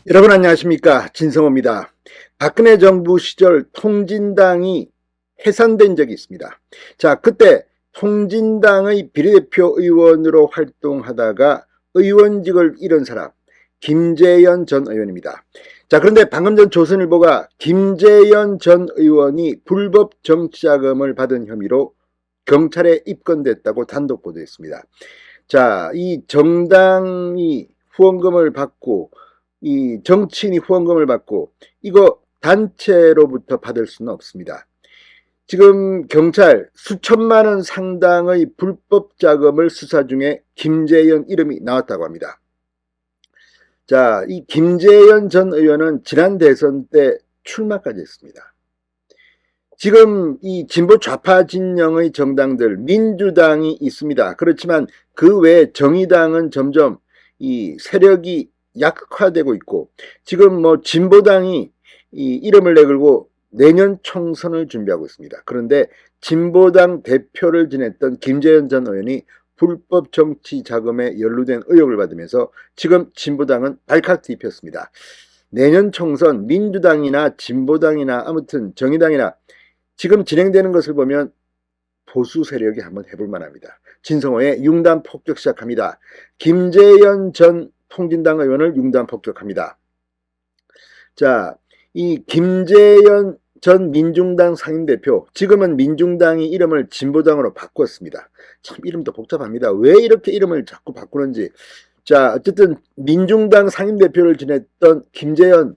여러분 안녕하십니까, 진성호입니다. 박근혜 정부 시절 통진당이 해산된 적이 있습니다. 자, 그때 통진당의 비례대표 의원으로 활동하다가 의원직을 잃은 사람, 김재현 전 의원입니다. 자, 그런데 방금 전 조선일보가 김재현 전 의원이 불법 정치자금을 받은 혐의로 경찰에 입건됐다고 단독 보도했습니다. 자, 이 정당이 후원금을 받고 이 정치인이 후원금을 받고 이거 단체로부터 받을 수는 없습니다. 지금 경찰 수천만 원 상당의 불법 자금을 수사 중에 김재현 이름이 나왔다고 합니다. 자, 이 김재현 전 의원은 지난 대선 때 출마까지 했습니다. 지금 이 진보 좌파 진영의 정당들 민주당이 있습니다. 그렇지만 그 외에 정의당은 점점 이 세력이 약화되고 있고, 지금 뭐 진보당이 이 이름을 내걸고 내년 총선을 준비하고 있습니다. 그런데 진보당 대표를 지냈던 김재현 전 의원이 불법 정치 자금에 연루된 의혹을 받으면서 지금 진보당은 발칵 뒤집혔습니다. 내년 총선 민주당이나 진보당이나 아무튼 정의당이나 지금 진행되는 것을 보면 보수 세력이 한번 해볼 만합니다. 진성호의 융단 폭격 시작합니다. 김재현 전 통진당 의원을 융단 폭격합니다. 자, 이 김재현 전 민중당 상임대표, 지금은 민중당이 이름을 진보당으로 바꿨습니다. 참 이름도 복잡합니다. 왜 이렇게 이름을 자꾸 바꾸는지. 자, 어쨌든 민중당 상임대표를 지냈던 김재현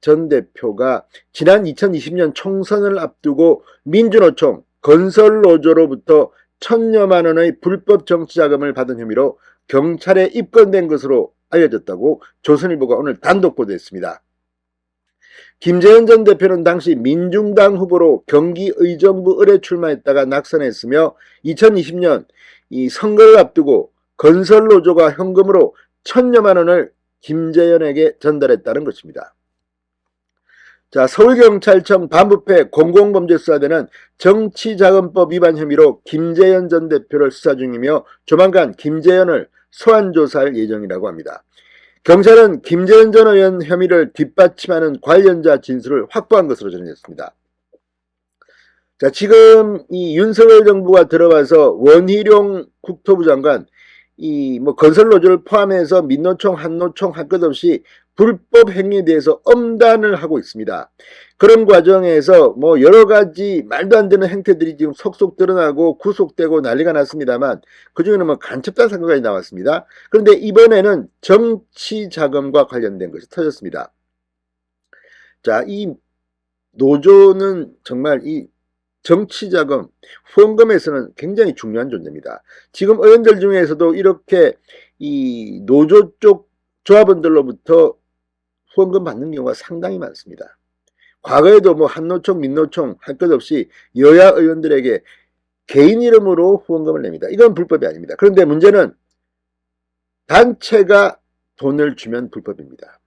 전 대표가 지난 2020년 총선을 앞두고 민주노총 건설노조로부터 1,000여만 원의 불법 정치자금을 받은 혐의로 경찰에 입건된 것으로 알려졌다고 조선일보가 오늘 단독 보도했습니다. 김재현 전 대표는 당시 민중당 후보로 경기의정부 을에 출마했다가 낙선했으며 2020년 이 선거를 앞두고 건설노조가 현금으로 1,000여만 원을 김재현에게 전달했다는 것입니다. 자, 서울경찰청 반부패 공공범죄수사대는 정치자금법 위반 혐의로 김재현 전 대표를 수사 중이며 조만간 김재현을 소환조사할 예정이라고 합니다. 경찰은 김재현 전 의원 혐의를 뒷받침하는 관련자 진술을 확보한 것으로 전해졌습니다. 자, 지금 이 윤석열 정부가 들어와서 원희룡 국토부 장관 이 뭐 건설노조를 포함해서 민노총, 한노총 할 것 없이 불법 행위에 대해서 엄단을 하고 있습니다. 그런 과정에서 뭐 여러 가지 말도 안 되는 행태들이 지금 속속 드러나고 구속되고 난리가 났습니다만, 그중에는 뭐 간첩단 사건까지 나왔습니다. 그런데 이번에는 정치 자금과 관련된 것이 터졌습니다. 자, 이 노조는 정말 이 정치자금, 후원금에서는 굉장히 중요한 존재입니다. 지금 의원들 중에서도 이렇게 이 노조 쪽 조합원들로부터 후원금 받는 경우가 상당히 많습니다. 과거에도 뭐 한노총, 민노총 할 것 없이 여야 의원들에게 개인 이름으로 후원금을 냅니다. 이건 불법이 아닙니다. 그런데 문제는 단체가 돈을 주면 불법입니다.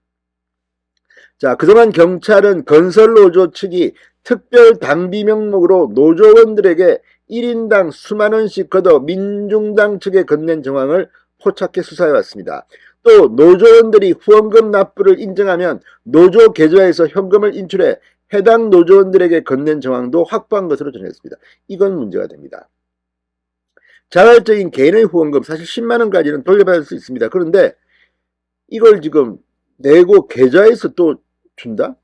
자, 그동안 경찰은 건설노조 측이 특별 당비 명목으로 노조원들에게 1인당 수만 원씩 걷어 민중당 측에 건넨 정황을 포착해 수사해왔습니다. 또 노조원들이 후원금 납부를 인정하면 노조 계좌에서 현금을 인출해 해당 노조원들에게 건넨 정황도 확보한 것으로 전했습니다. 이건 문제가 됩니다. 자발적인 개인의 후원금 사실 10만 원까지는 돌려받을 수 있습니다. 그런데 이걸 지금 내고 계좌에서 또 준다?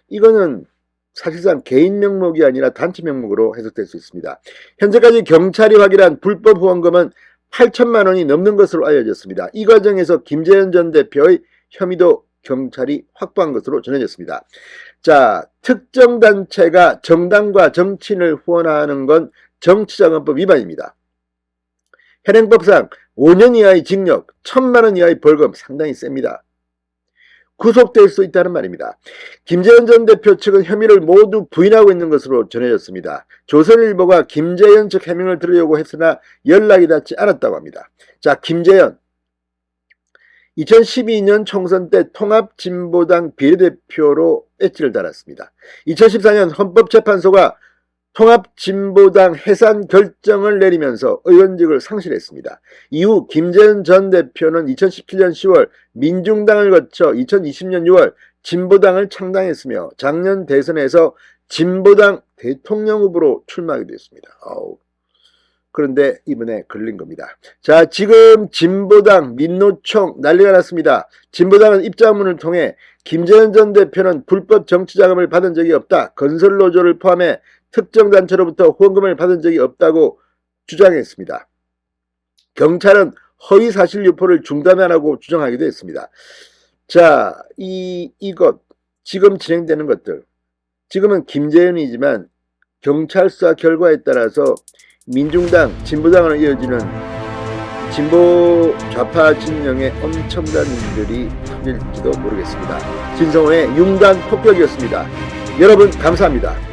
이거는 사실상 개인 명목이 아니라 단체 명목으로 해석될 수 있습니다. 현재까지 경찰이 확인한 불법 후원금은 8천만 원이 넘는 것으로 알려졌습니다. 이 과정에서 김재현 전 대표의 혐의도 경찰이 확보한 것으로 전해졌습니다. 자, 특정 단체가 정당과 정치인을 후원하는 건 정치자금법 위반입니다. 현행법상 5년 이하의 징역, 1,000만 원 이하의 벌금, 상당히 셉니다. 구속될 수 있다는 말입니다. 김재현 전 대표 측은 혐의를 모두 부인하고 있는 것으로 전해졌습니다. 조선일보가 김재현 측 해명을 들으려고 했으나 연락이 닿지 않았다고 합니다. 자, 김재현 2012년 총선 때 통합진보당 비례대표로 배지를 달았습니다. 2014년 헌법재판소가 통합진보당 해산 결정을 내리면서 의원직을 상실했습니다. 이후 김재현 전 대표는 2017년 10월 민중당을 거쳐 2020년 6월 진보당을 창당했으며 작년 대선에서 진보당 대통령 후보로 출마하게 됐습니다. 그런데 이번에 걸린 겁니다. 자, 지금 진보당 민노총 난리가 났습니다. 진보당은 입장문을 통해 김재현 전 대표는 불법 정치자금을 받은 적이 없다. 건설노조를 포함해 특정 단체로부터 후원금을 받은 적이 없다고 주장했습니다. 경찰은 허위 사실 유포를 중단하라고 주장하기도 했습니다. 자, 이것 지금 진행되는 것들, 지금은 김재현이지만 경찰 수사 결과에 따라서 민중당, 진보당으로 이어지는 진보 좌파 진영의 엄청난 일들이 터질지도 모르겠습니다. 진성호의 융단 폭격이었습니다. 여러분 감사합니다.